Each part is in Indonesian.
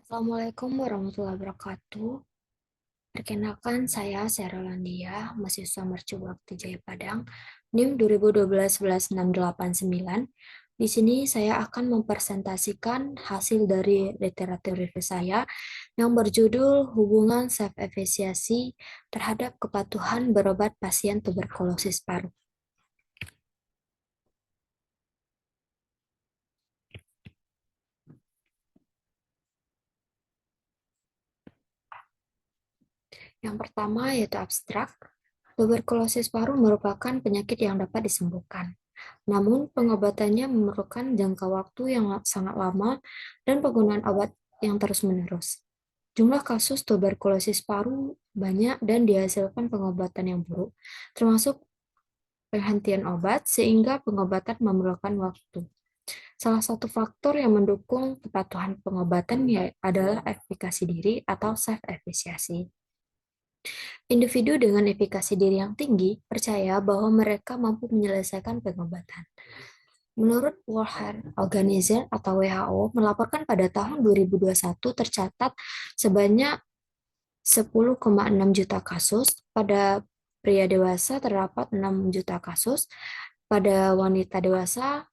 Assalamualaikum warahmatullahi wabarakatuh. Perkenalkan, saya Serolandia, mahasiswa Mercu Bakti Jaya Padang, NIM 2012-11689. Di sini saya akan mempresentasikan hasil dari literatur review saya yang berjudul Hubungan Self-Efficacy terhadap Kepatuhan Berobat Pasien Tuberkulosis Paru. Yang pertama yaitu abstrak. Tuberkulosis paru merupakan penyakit yang dapat disembuhkan. Namun, pengobatannya memerlukan jangka waktu yang sangat lama dan penggunaan obat yang terus-menerus. Jumlah kasus tuberkulosis paru banyak dan dihasilkan pengobatan yang buruk, termasuk penghentian obat, sehingga pengobatan memerlukan waktu. Salah satu faktor yang mendukung kepatuhan pengobatan adalah efikasi diri atau self-efficacy. Individu dengan efikasi diri yang tinggi percaya bahwa mereka mampu menyelesaikan pengobatan. Menurut World Health Organization atau WHO melaporkan pada tahun 2021 tercatat sebanyak 10,6 juta kasus, pada pria dewasa terdapat 6 juta kasus, pada wanita dewasa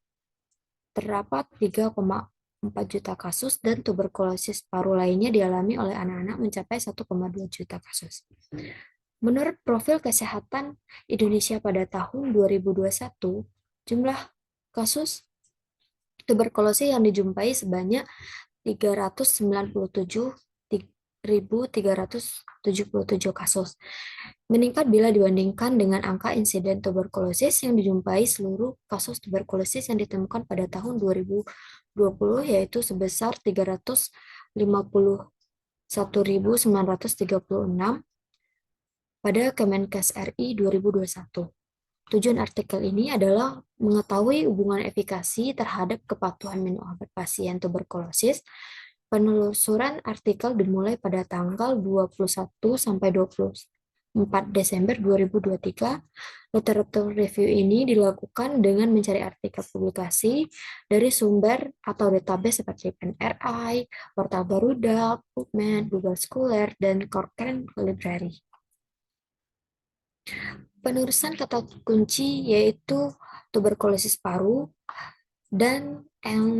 terdapat 3,4 juta kasus, dan tuberkulosis paru lainnya dialami oleh anak-anak mencapai 1,2 juta kasus. Menurut profil kesehatan Indonesia pada tahun 2021, jumlah kasus tuberkulosis yang dijumpai sebanyak 397.377 kasus, meningkat bila dibandingkan dengan angka insiden tuberkulosis yang dijumpai seluruh kasus tuberkulosis yang ditemukan pada tahun 2020, yaitu sebesar 351.936 pada Kemenkes RI 2021. Tujuan artikel ini adalah mengetahui hubungan efikasi terhadap kepatuhan minum obat pasien tuberkulosis. Penelusuran artikel dimulai pada tanggal 21 sampai 24 Desember 2023. Literatur review ini dilakukan dengan mencari artikel publikasi dari sumber atau database seperti PNRI, Portal Garuda, PubMed, Google Scholar, dan Cochrane Library. Penulisan kata kunci yaitu tuberkulosis paru dan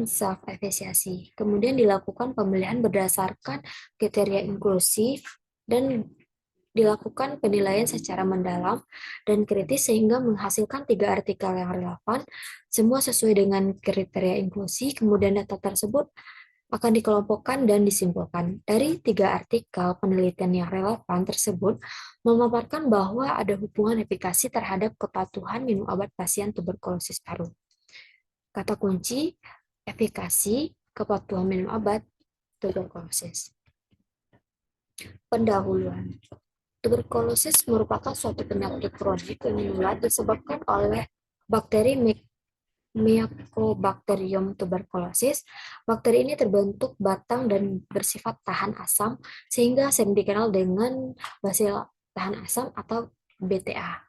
self-efficacy. Kemudian dilakukan pemilihan berdasarkan kriteria inklusif dan dilakukan penilaian secara mendalam dan kritis sehingga menghasilkan 3 artikel yang relevan, semua sesuai dengan kriteria inklusi. Kemudian data tersebut akan dikelompokkan dan disimpulkan. Dari 3 artikel penelitian yang relevan tersebut memaparkan bahwa ada hubungan efikasi terhadap kepatuhan minum obat pasien tuberkulosis paru. Kata kunci, efikasi, kepatuhan minum obat, tuberkulosis. Pendahuluan. Tuberkulosis merupakan suatu penyakit kronik yang menular disebabkan oleh bakteri Mycobacterium tuberculosis. Bakteri ini terbentuk batang dan bersifat tahan asam, sehingga sering dikenal dengan basil tahan asam atau BTA.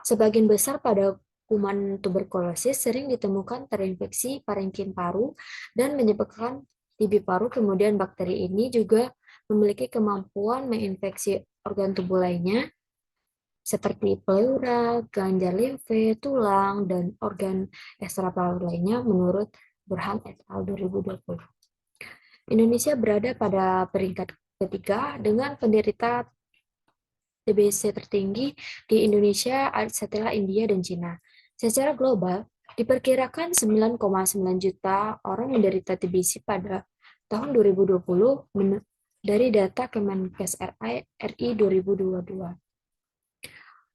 Sebagian besar pada kuman tuberkulosis sering ditemukan terinfeksi parenkim paru dan menyebabkan TB paru. Kemudian bakteri ini juga memiliki kemampuan menginfeksi organ tubuh lainnya, seperti pleura, kelenjar limfe, tulang, dan organ ekstraparu lainnya menurut Burhan et al. 2020. Indonesia berada pada peringkat ketiga dengan penderita TBC tertinggi di Indonesia setelah India dan Cina. Secara global, diperkirakan 9,9 juta orang menderita TBC pada tahun 2020 dari data Kemenkes RI 2022.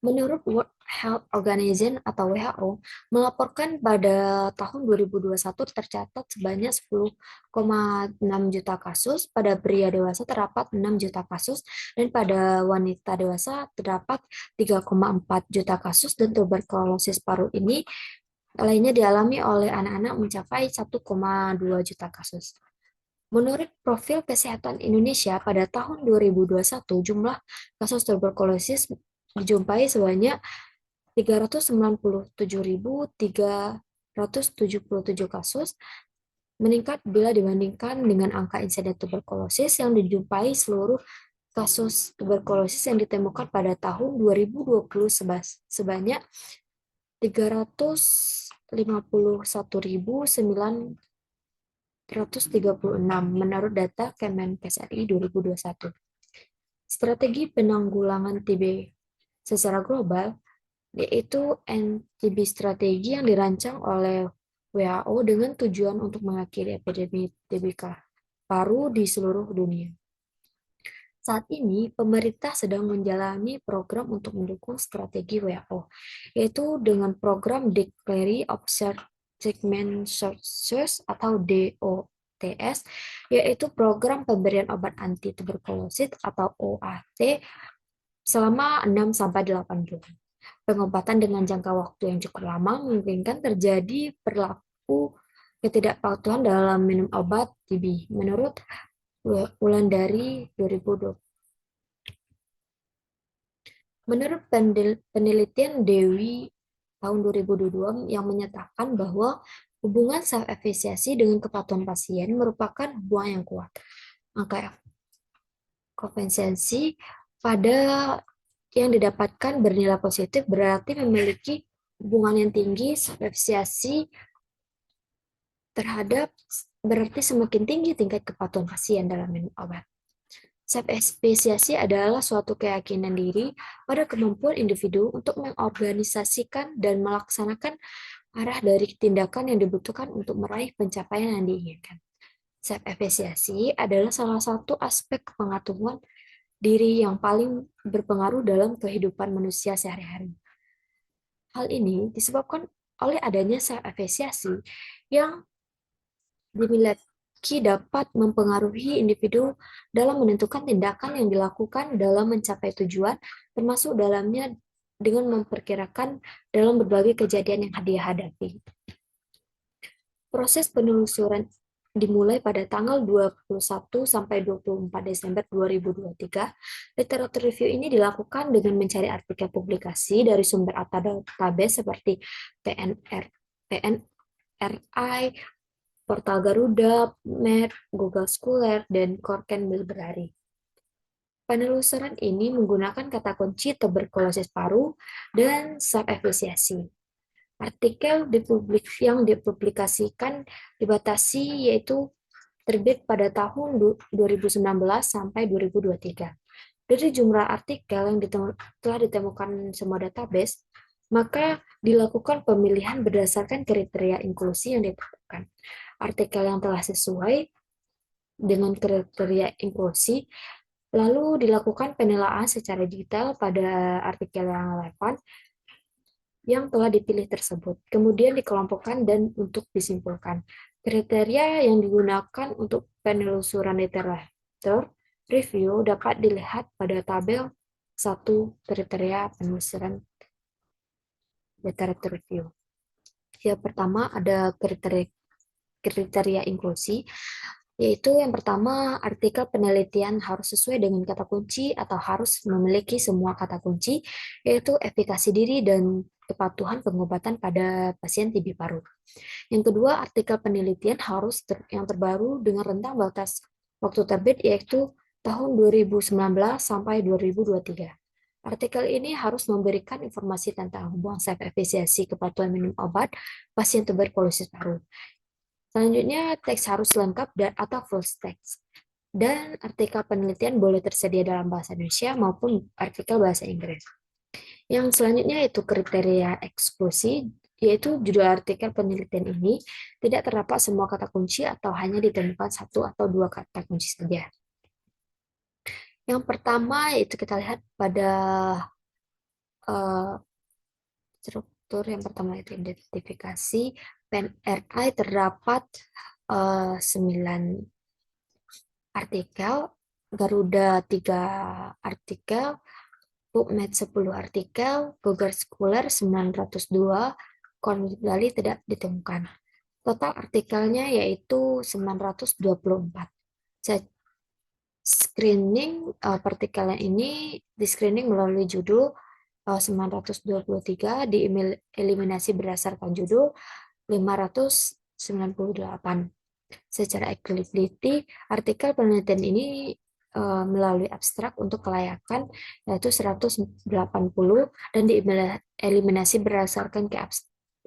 Menurut World Health Organization atau WHO, melaporkan pada tahun 2021 tercatat sebanyak 10,6 juta kasus, pada pria dewasa terdapat 6 juta kasus, dan pada wanita dewasa terdapat 3,4 juta kasus, dan tuberkulosis paru ini lainnya dialami oleh anak-anak mencapai 1,2 juta kasus. Menurut profil kesehatan Indonesia pada tahun 2021, jumlah kasus tuberkulosis dijumpai sebanyak 397.377 kasus, meningkat bila dibandingkan dengan angka insiden tuberkulosis yang dijumpai seluruh kasus tuberkulosis yang ditemukan pada tahun 2020 sebanyak 351.936 menurut data Kemenkes RI 2021. Strategi penanggulangan TB secara global yaitu NTB strategi yang dirancang oleh WHO dengan tujuan untuk mengakhiri epidemi TB paru di seluruh dunia. Saat ini, pemerintah sedang menjalani program untuk mendukung strategi WHO, yaitu dengan program Declare Observed Treatment Sources atau DOTS, yaitu program pemberian obat anti tuberkulosis atau OAT selama 6-8 bulan. Pengobatan dengan jangka waktu yang cukup lama memungkinkan terjadi perilaku ketidakpatuhan dalam minum obat TB, menurut Wulandari 2020. Menurut penelitian Dewi tahun 2022 yang menyatakan bahwa hubungan self-efficacy dengan kepatuhan pasien merupakan hubungan yang kuat. Angka koefisiensi pada yang didapatkan bernilai positif berarti memiliki hubungan yang tinggi self-efficacy terhadap berarti semakin tinggi tingkat kepatuhan pasien dalam minum obat. Self-efficacy adalah suatu keyakinan diri pada kemampuan individu untuk mengorganisasikan dan melaksanakan arah dari tindakan yang dibutuhkan untuk meraih pencapaian yang diinginkan. Self-efficacy adalah salah satu aspek pengetahuan diri yang paling berpengaruh dalam kehidupan manusia sehari-hari. Hal ini disebabkan oleh adanya self-efficacy yang dimiliki dapat mempengaruhi individu dalam menentukan tindakan yang dilakukan dalam mencapai tujuan, termasuk dalamnya dengan memperkirakan dalam berbagai kejadian yang dia hadapi. Proses penelusuran dimulai pada tanggal 21 sampai 24 Desember 2023. Literatur review ini dilakukan dengan mencari artikel publikasi dari sumber database seperti PNRI, Portal Garuda, PubMed, Google Scholar, dan Cochrane Library. Penelusuran ini menggunakan kata kunci tuberkulosis paru dan self-efficacy. Artikel yang dipublikasikan dibatasi yaitu terbit pada tahun 2019 sampai 2023. Dari jumlah artikel yang telah ditemukan semua database, maka dilakukan pemilihan berdasarkan kriteria inklusi yang ditetapkan. Artikel yang telah sesuai dengan kriteria inklusi, lalu dilakukan penilaian secara detail pada artikel yang relevan yang telah dipilih tersebut, kemudian dikelompokkan dan untuk disimpulkan. Kriteria yang digunakan untuk penelusuran literatur review dapat dilihat pada tabel 1 kriteria penelusuran literatur review. Yang pertama ada kriteria inklusi, yaitu yang pertama, artikel penelitian harus sesuai dengan kata kunci atau harus memiliki semua kata kunci, yaitu efikasi diri dan kepatuhan pengobatan pada pasien TB paru. Yang kedua, artikel penelitian harus yang terbaru dengan rentang batas waktu terbit, yaitu tahun 2019 sampai 2023. Artikel ini harus memberikan informasi tentang hubungan self-efficacy kepatuhan minum obat pasien tuberkulosis paru. Selanjutnya, teks harus lengkap atau full text. Dan artikel penelitian boleh tersedia dalam bahasa Indonesia maupun artikel bahasa Inggris. Yang selanjutnya itu kriteria eksklusi, yaitu judul artikel penelitian ini tidak terdapat semua kata kunci atau hanya ditemukan 1 atau 2 kata kunci saja. Yang pertama yaitu kita lihat pada struktur yang pertama itu identifikasi. PNRI terdapat 9 artikel, Garuda 3 artikel, PubMed 10 artikel, Google Scholar 902, Cornell tidak ditemukan. Total artikelnya yaitu 924. Screening partikelnya ini di screening melalui judul 923, dieliminasi berdasarkan judul 598. Secara eligibility, artikel penelitian ini melalui abstrak untuk kelayakan yaitu 180 dan dieliminasi berdasarkan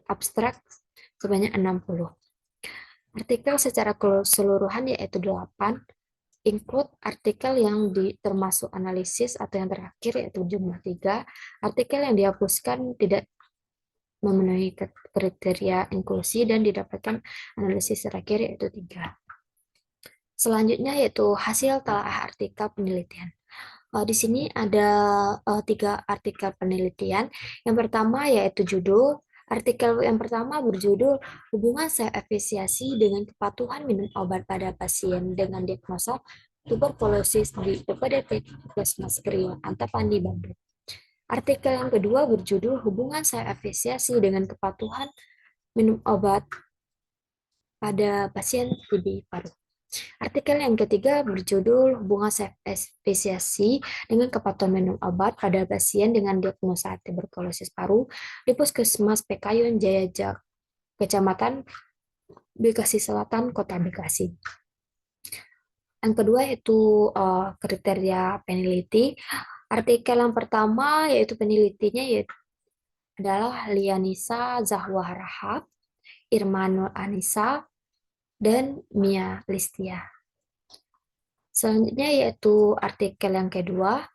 abstrak sebanyak 60. Artikel secara keseluruhan yaitu 8, include artikel yang termasuk analisis atau yang terakhir yaitu jumlah 3, artikel yang dihapuskan tidak memenuhi kriteria inklusi dan didapatkan analisis terakhir yaitu 3. Selanjutnya yaitu hasil telaah artikel penelitian. Di sini ada 3 artikel penelitian. Yang pertama yaitu judul. Artikel yang pertama berjudul hubungan efisiensi dengan kepatuhan minum obat pada pasien dengan diagnosa tuberkulosis di PPDP Puskesmas Kriwak Antapani, Bandung. Artikel yang kedua berjudul hubungan efisiensi dengan kepatuhan minum obat pada pasien TB paru. Artikel yang ketiga berjudul hubungan spesiasi dengan kepatuhan minum obat pada pasien dengan diagnosa tuberkulosis paru di Puskesmas Pekayun Jaya, Kecamatan Bekasi Selatan, Kota Bekasi. Yang kedua yaitu kriteria peneliti. Artikel yang pertama yaitu penelitinya yaitu adalah Lianisa Zahwa Rahab, Irma Nur Anissa, dan Mia Listia. Selanjutnya yaitu artikel yang kedua,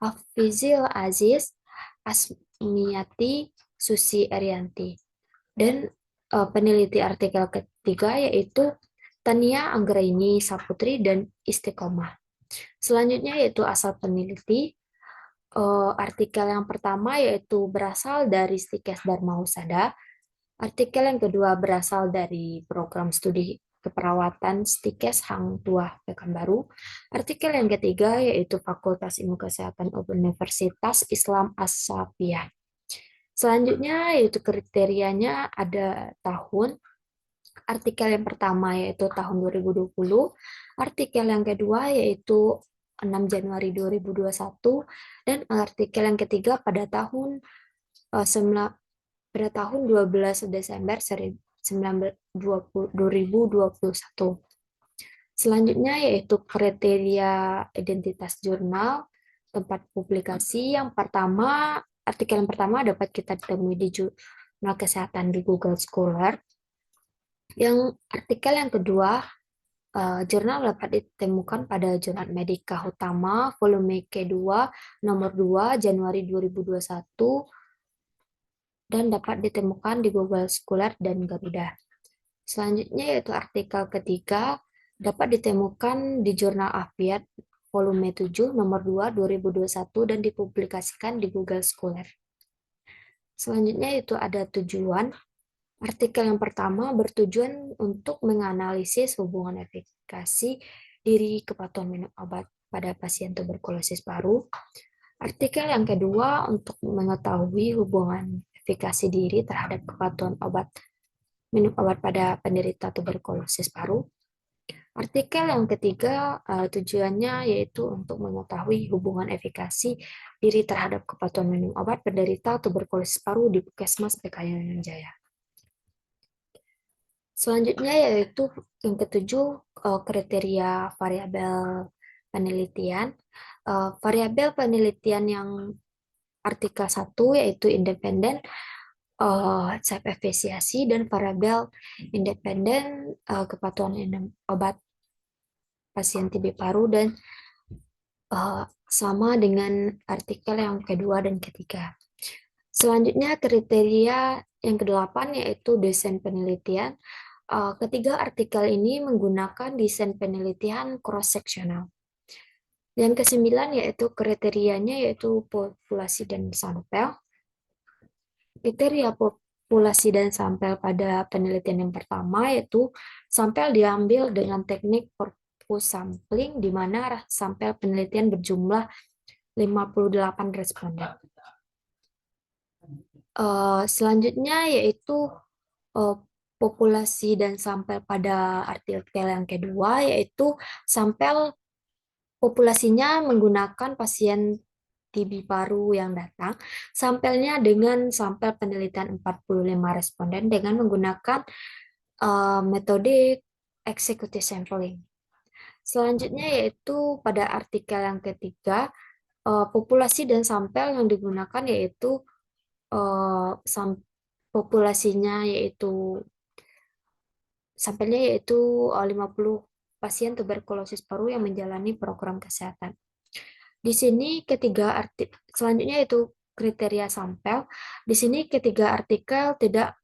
Hafizil Aziz, Asmiati Susi Arianti. Dan peneliti artikel ketiga yaitu Tania Anggraini Saputri dan Istiqomah. Selanjutnya yaitu asal peneliti. Artikel yang pertama yaitu berasal dari Stikes Dharma Husada. Artikel yang kedua berasal dari program studi keperawatan Stikes Hang Tuah Pekanbaru. Artikel yang ketiga yaitu Fakultas Ilmu Kesehatan Universitas Islam As-Safiyah. Selanjutnya yaitu kriterianya ada tahun. Artikel yang pertama yaitu tahun 2020. Artikel yang kedua yaitu 6 Januari 2021 dan artikel yang ketiga pada tahun 12 Desember 2021. Selanjutnya yaitu kriteria identitas jurnal, tempat publikasi. Yang pertama, artikel yang pertama dapat kita temui di Jurnal Kesehatan di Google Scholar. Yang artikel yang kedua, jurnal dapat ditemukan pada Jurnal Medika Utama, volume kedua, nomor 2, Januari 2021, dan dapat ditemukan di Google Scholar dan Garuda. Selanjutnya yaitu artikel ketiga, dapat ditemukan di Jurnal Afiat, volume 7, nomor 2, 2021, dan dipublikasikan di Google Scholar. Selanjutnya itu ada tujuan. Artikel yang pertama bertujuan untuk menganalisis hubungan efikasi diri kepatuhan minum obat pada pasien tuberkulosis paru. Artikel yang kedua untuk mengetahui hubungan efikasi diri terhadap kepatuhan minum obat pada penderita tuberkulosis paru. Artikel yang ketiga tujuannya yaitu untuk mengetahui hubungan efikasi diri terhadap kepatuhan minum obat penderita tuberkulosis paru di Puskesmas Pekayun Jaya. Selanjutnya yaitu yang ketujuh, kriteria variabel penelitian. Variabel penelitian yang artikel 1 yaitu independen, self efisiensi, dan variabel independen kepatuhan minum obat pasien TB paru dan sama dengan artikel yang kedua dan ketiga. Selanjutnya kriteria yang kedelapan yaitu desain penelitian. Ketiga artikel ini menggunakan desain penelitian cross-sectional. Yang kesembilan yaitu kriterianya yaitu populasi dan sampel. Kriteria populasi dan sampel pada penelitian yang pertama yaitu sampel diambil dengan teknik purpose sampling di mana sampel penelitian berjumlah 58 responden. Selanjutnya yaitu populasi dan sampel pada artikel yang kedua, yaitu sampel populasinya menggunakan pasien TB paru yang datang, sampelnya dengan sampel penelitian 45 responden dengan menggunakan metode executive sampling. Selanjutnya yaitu pada artikel yang ketiga, populasi dan sampel yang digunakan yaitu populasinya yaitu sampelnya yaitu 50 pasien tuberkulosis paru yang menjalani program kesehatan. Di sini selanjutnya yaitu kriteria sampel. Di sini ketiga artikel tidak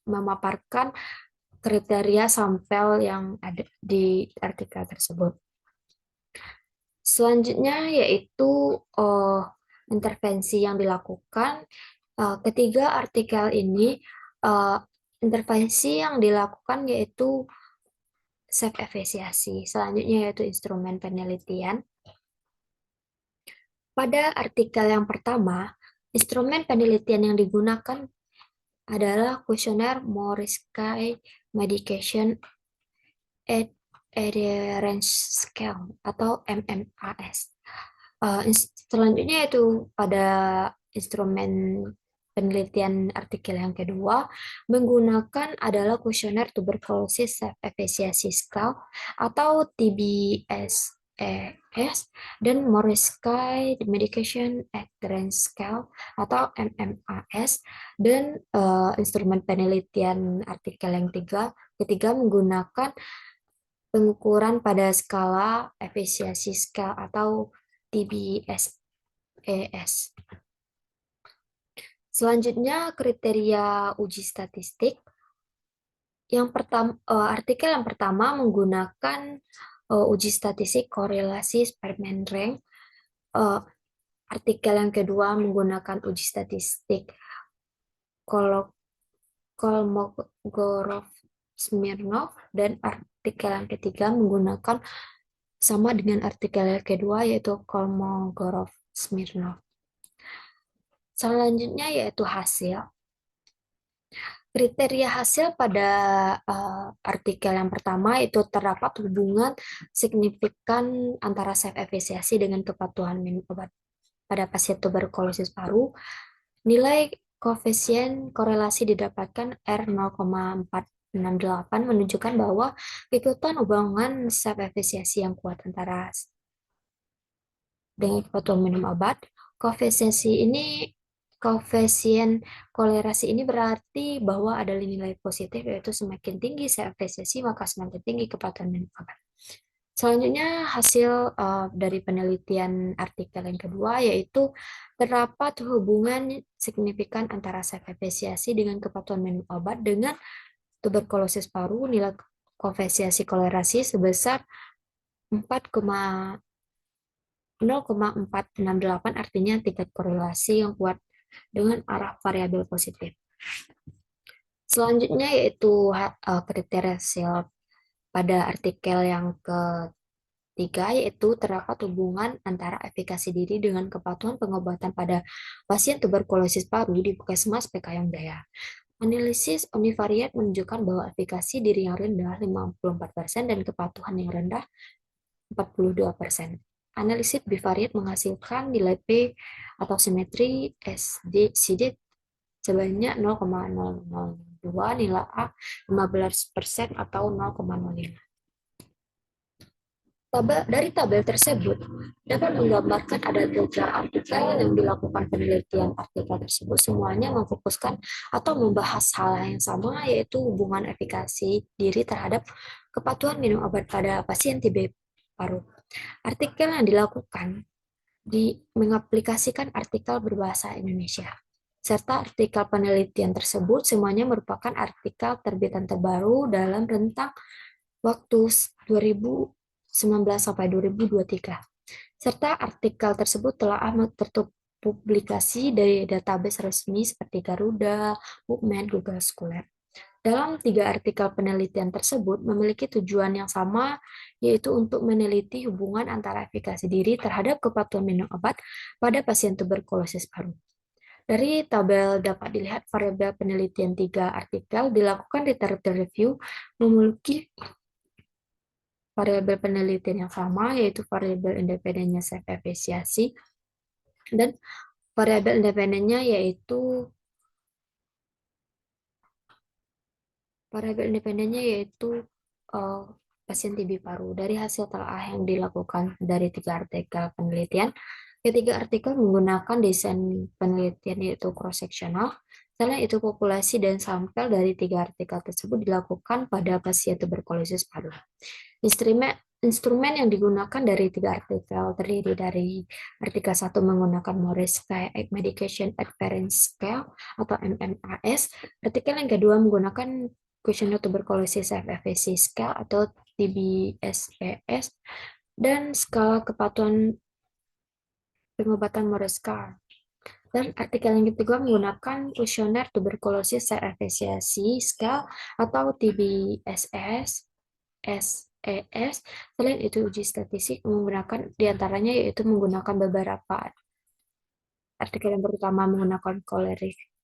memaparkan kriteria sampel yang ada di artikel tersebut. Selanjutnya yaitu uh, intervensi yang dilakukan. Ketiga artikel ini uh, intervensi yang dilakukan yaitu self-efisiensi. Selanjutnya yaitu instrumen penelitian. Pada artikel yang pertama, instrumen penelitian yang digunakan adalah kuesioner Morrissey Medication Adherence Scale atau MMAS. Selanjutnya yaitu pada instrumen penelitian artikel yang kedua menggunakan adalah kuesioner tuberculosis self-efficacy scale atau TBSES dan Morrissey Medication Adherence Scale atau MMAS dan instrumen penelitian artikel yang ketiga menggunakan pengukuran pada skala efisiensi scale atau TBSES. Selanjutnya kriteria uji statistik. Yang pertama, artikel yang pertama menggunakan uji statistik korelasi Spearman rank. Artikel yang kedua menggunakan uji statistik Kolmogorov-Smirnov dan artikel yang ketiga menggunakan sama dengan artikel yang kedua yaitu Kolmogorov-Smirnov. Selanjutnya yaitu hasil. Kriteria hasil pada artikel yang pertama itu terdapat hubungan signifikan antara self-efficacy dengan kepatuhan minum obat pada pasien tuberkulosis paru. Nilai koefisien korelasi didapatkan R0,468 menunjukkan bahwa ikutan hubungan self-efficacy yang kuat antara dengan kepatuhan minum obat. Koefisien korelasi ini berarti bahwa ada nilai positif, yaitu semakin tinggi self-efficacy maka semakin tinggi kepatuhan minum obat. Selanjutnya hasil dari penelitian artikel yang kedua yaitu terdapat hubungan signifikan antara self-efficacy dengan kepatuhan minum obat dengan tuberkulosis paru. Nilai koefisien korelasi sebesar 0,468 artinya tingkat korelasi yang kuat dengan arah variabel positif. Selanjutnya yaitu kriteria SEAL pada artikel yang ketiga yaitu terdapat hubungan antara efikasi diri dengan kepatuhan pengobatan pada pasien tuberkulosis paru di Puskesmas PKYong Daya. Analisis univariat menunjukkan bahwa efikasi diri yang rendah 54% dan kepatuhan yang rendah 42%. Analisis bivariat menghasilkan nilai P atau simetri CD sebanyak 0,002, nilai A 15% atau 0,05. Dari tabel tersebut dapat menggambarkan ada 3 artikel yang dilakukan penelitian. Artikel tersebut semuanya memfokuskan atau membahas hal yang sama, yaitu hubungan efikasi diri terhadap kepatuhan minum obat pada pasien TB paru. Artikel yang dilakukan mengaplikasikan artikel berbahasa Indonesia. Serta artikel penelitian tersebut semuanya merupakan artikel terbitan terbaru dalam rentang waktu 2019 sampai 2023. Serta artikel tersebut telah terpublikasi dari database resmi seperti Garuda, PubMed, Google Scholar. Dalam 3 artikel penelitian tersebut memiliki tujuan yang sama, yaitu untuk meneliti hubungan antara efikasi diri terhadap kepatuhan minum obat pada pasien tuberkulosis paru. Dari tabel dapat dilihat variabel penelitian 3 artikel dilakukan literature review memiliki variabel penelitian yang sama, yaitu variabel independennya self-efficacy dan variabel independennya yaitu Variabel independennya yaitu eh, pasien TB paru. Dari hasil telah yang dilakukan dari 3 artikel penelitian, ketiga artikel menggunakan desain penelitian yaitu cross-sectional. Selain itu, populasi dan sampel dari 3 artikel tersebut dilakukan pada pasien tuberkulosis paru. Instrumen instrumen yang digunakan dari 3 artikel terdiri dari artikel 1 menggunakan Morris Medication Adherence Scale atau MMAS. Artikel yang kedua menggunakan Questionnaire Tuberculosis Self-Efficacy Scale atau TBSES dan skala kepatuhan pengobatan Morris Scale. Dan artikel yang ketiga menggunakan Questionnaire Tuberculosis Self-Efficacy Scale atau TBSS SES. Selain itu, uji statistik menggunakan diantaranya yaitu menggunakan beberapa artikel yang pertama menggunakan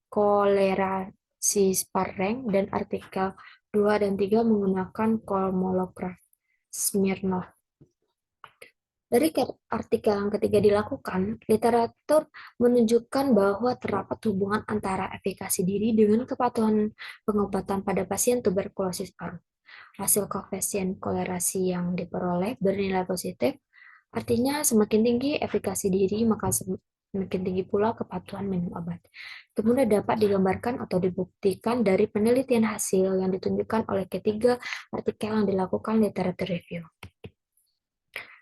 kolerasi Spareng dan artikel 2 dan 3 menggunakan kolmograf Smirnov. Dari artikel yang ketiga dilakukan, literatur menunjukkan bahwa terdapat hubungan antara efikasi diri dengan kepatuhan pengobatan pada pasien tuberkulosis paru. Hasil koefisien kolerasi yang diperoleh bernilai positif, artinya semakin tinggi efikasi diri, maka semakin tinggi pula kepatuhan minum obat. Kemudian dapat digambarkan atau dibuktikan dari penelitian hasil yang ditunjukkan oleh ketiga artikel yang dilakukan literatur review.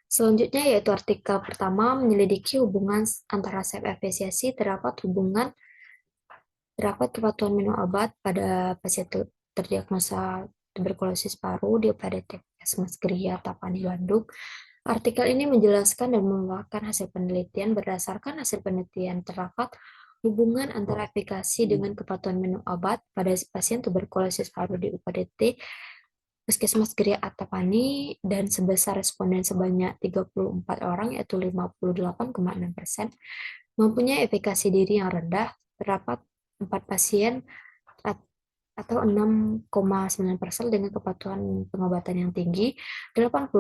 Selanjutnya yaitu artikel pertama menyelidiki hubungan antara self-efficacy terdapat kepatuhan minum obat pada pasien terdiagnosa tuberkulosis paru di PDT Puskesmas Geria Tapani Bandung. Artikel ini menjelaskan dan memaparkan hasil penelitian. Berdasarkan hasil penelitian terdapat hubungan antara efikasi dengan kepatuhan minum obat pada pasien tuberkulosis paru di UPDT Puskesmas Geria Atapani dan sebesar responden sebanyak 34 orang yaitu 58,6% mempunyai efikasi diri yang rendah. Terdapat 4 pasien atau 6,9% dengan kepatuhan pengobatan yang tinggi, 18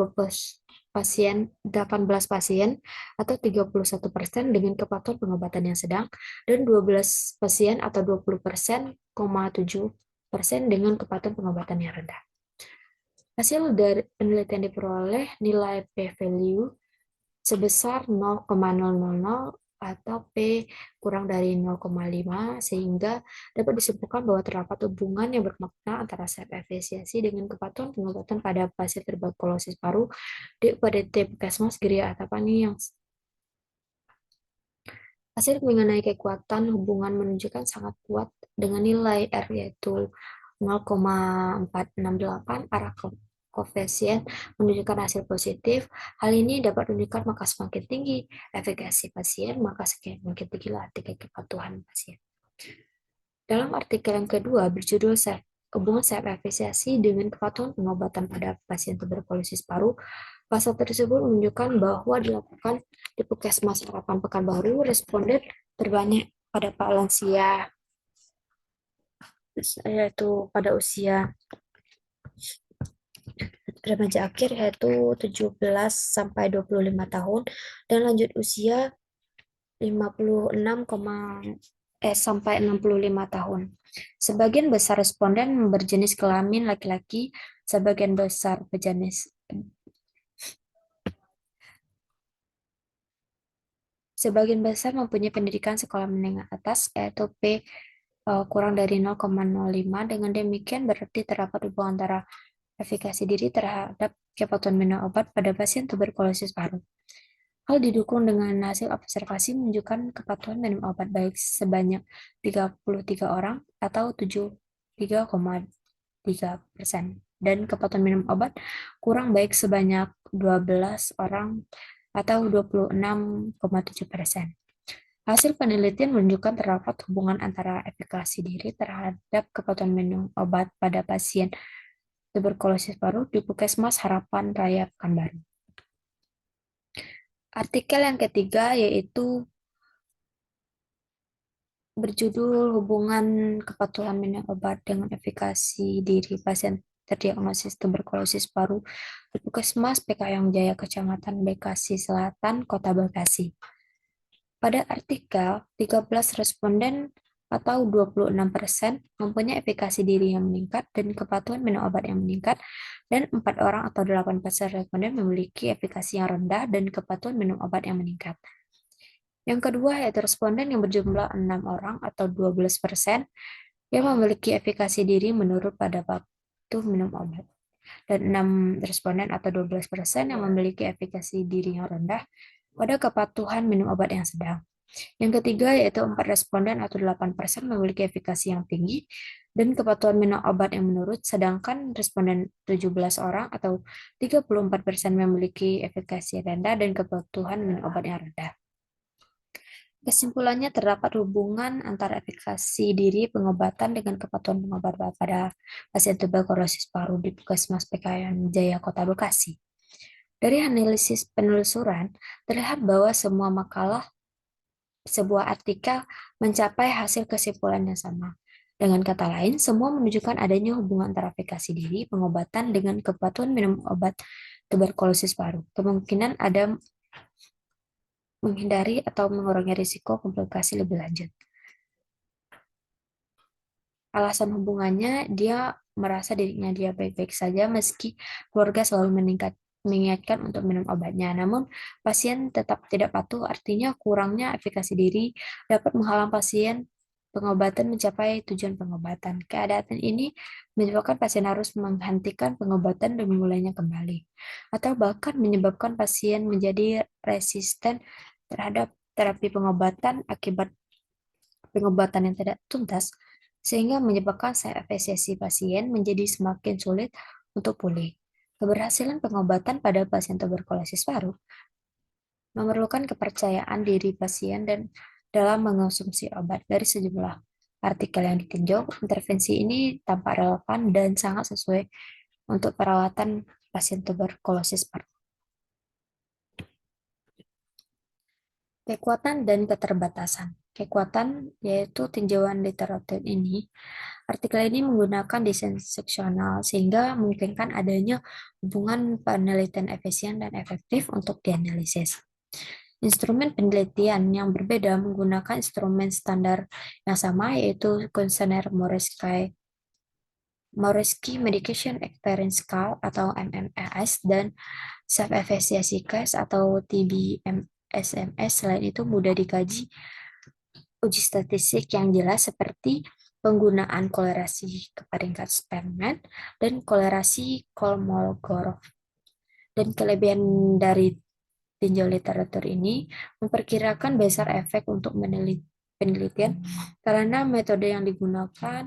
pasien atau 31% dengan kepatuhan pengobatan yang sedang, dan 12 pasien atau 20,7% dengan kepatuhan pengobatan yang rendah. Hasil dari penelitian diperoleh nilai p-value sebesar 0,000 atau P kurang dari 0,5 sehingga dapat disimpulkan bahwa terdapat hubungan yang bermakna antara self-efficacy dengan kepatuhan pengobatan pada pasien tuberkulosis paru di UPDT Puskesmas Geria Atapani yang hasil mengenai kekuatan hubungan menunjukkan sangat kuat dengan nilai R yaitu 0,468 arah koefisien menunjukkan hasil positif. Hal ini dapat menunjukkan maka semakin tinggi efikasi pasien, maka semakin tinggilah tingkat kepatuhan pasien. Dalam artikel yang kedua berjudul hubungan self-efficacy dengan kepatuhan pengobatan pada pasien tuberkulosis paru, pasal tersebut menunjukkan bahwa dilakukan di Puskesmas Harapan Pekanbaru, responden terbanyak pada Pak lansia, yaitu pada usia remaja akhir yaitu 17 sampai 25 tahun dan lanjut usia 56, sampai 65 tahun. Sebagian besar responden berjenis kelamin laki-laki, sebagian besar berjenis Sebagian besar mempunyai pendidikan sekolah menengah atas, yaitu P kurang dari 0,05. Dengan demikian berarti terdapat hubungan antara efikasi diri terhadap kepatuhan minum obat pada pasien tuberkulosis paru. Hal didukung dengan hasil observasi menunjukkan kepatuhan minum obat baik sebanyak 33 orang atau 73,3% dan kepatuhan minum obat kurang baik sebanyak 12 orang atau 26,7%. Hasil penelitian menunjukkan terdapat hubungan antara efikasi diri terhadap kepatuhan minum obat pada pasien tuberkulosis paru di Puskesmas Harapan Raya Pekanbaru. Artikel yang ketiga yaitu berjudul hubungan kepatuhan minum obat dengan efikasi diri pasien terdiagnosis tuberkulosis paru di Puskesmas PKYong Jaya Kecamatan Bekasi Selatan, Kota Bekasi. Pada artikel, 13 responden atau 26% mempunyai efikasi diri yang meningkat dan kepatuhan minum obat yang meningkat, dan 4 orang atau 8% responden memiliki efikasi yang rendah dan kepatuhan minum obat yang meningkat. Yang kedua yaitu responden yang berjumlah 6 orang atau 12% yang memiliki efikasi diri menurut pada waktu minum obat, dan 6 responden atau 12% yang memiliki efikasi diri yang rendah pada kepatuhan minum obat yang sedang. Yang ketiga yaitu 4 responden atau 8% memiliki efikasi yang tinggi dan kepatuhan minum obat yang menurut, sedangkan responden 17 orang atau 34% memiliki efikasi rendah dan kepatuhan minum obat yang rendah. Kesimpulannya, terdapat hubungan antara efikasi diri pengobatan dengan kepatuhan pengobatan pada pasien tuberkulosis paru di Puskesmas PKN Jaya Kota Bekasi. Dari analisis penelusuran, terlihat bahwa semua makalah sebuah artikel mencapai hasil kesimpulan yang sama. Dengan kata lain, semua menunjukkan adanya hubungan antara efikasi diri pengobatan dengan kepatuhan minum obat tuberkulosis paru. Kemungkinan ada menghindari atau mengurangi risiko komplikasi lebih lanjut. Alasan hubungannya, dia merasa dirinya dia baik-baik saja meski keluarga selalu mengingatkan untuk minum obatnya. Namun, pasien tetap tidak patuh, artinya kurangnya efikasi diri dapat menghalang pasien pengobatan mencapai tujuan pengobatan. Keadaan ini menyebabkan pasien harus menghentikan pengobatan dan memulainya kembali, atau bahkan menyebabkan pasien menjadi resisten terhadap terapi pengobatan akibat pengobatan yang tidak tuntas, sehingga menyebabkan efisiensi pasien menjadi semakin sulit untuk pulih. Keberhasilan pengobatan pada pasien tuberkulosis paru memerlukan kepercayaan diri pasien dan dalam mengonsumsi obat. Dari sejumlah artikel yang ditinjau, intervensi ini tampak relevan dan sangat sesuai untuk perawatan pasien tuberkulosis paru. Kekuatan dan keterbatasan. Kekuatan yaitu tinjauan literatur ini. Artikel ini menggunakan desain seksional sehingga memungkinkan adanya hubungan penelitian efisien dan efektif untuk dianalisis. Instrumen penelitian yang berbeda menggunakan instrumen standar yang sama, yaitu Kushner Moresky Medication Experience Scale atau MMS dan Self-Efficacy Case atau TBMSMS. Selain itu, mudah dikaji uji statistik yang jelas seperti penggunaan kolerasi keperingkat Spearman dan kolerasi Kolmogorov. Dan kelebihan dari tinjau literatur ini memperkirakan besar efek untuk penelitian karena metode yang digunakan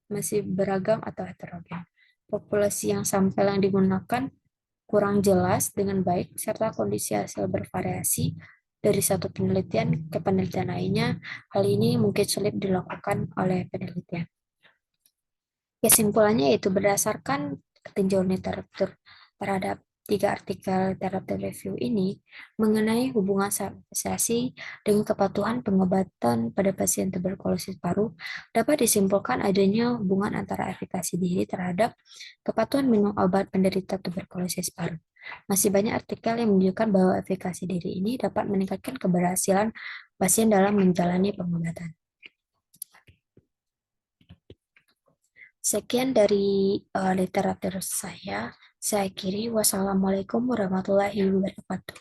masih beragam atau heterogen. Populasi yang sampel yang digunakan kurang jelas dengan baik, serta kondisi hasil bervariasi dari satu penelitian ke penelitian lainnya. Hal ini mungkin sulit dilakukan oleh penelitian. Kesimpulannya yaitu berdasarkan tinjauan literatur terhadap 3 artikel literatur review ini mengenai hubungan asosiasi dengan kepatuhan pengobatan pada pasien tuberkulosis paru, dapat disimpulkan adanya hubungan antara efikasi diri terhadap kepatuhan minum obat penderita tuberkulosis paru. Masih banyak artikel yang menunjukkan bahwa efikasi diri ini dapat meningkatkan keberhasilan pasien dalam menjalani pengobatan. Sekian dari literatur saya. Saya akhiri. Wassalamualaikum warahmatullahi wabarakatuh.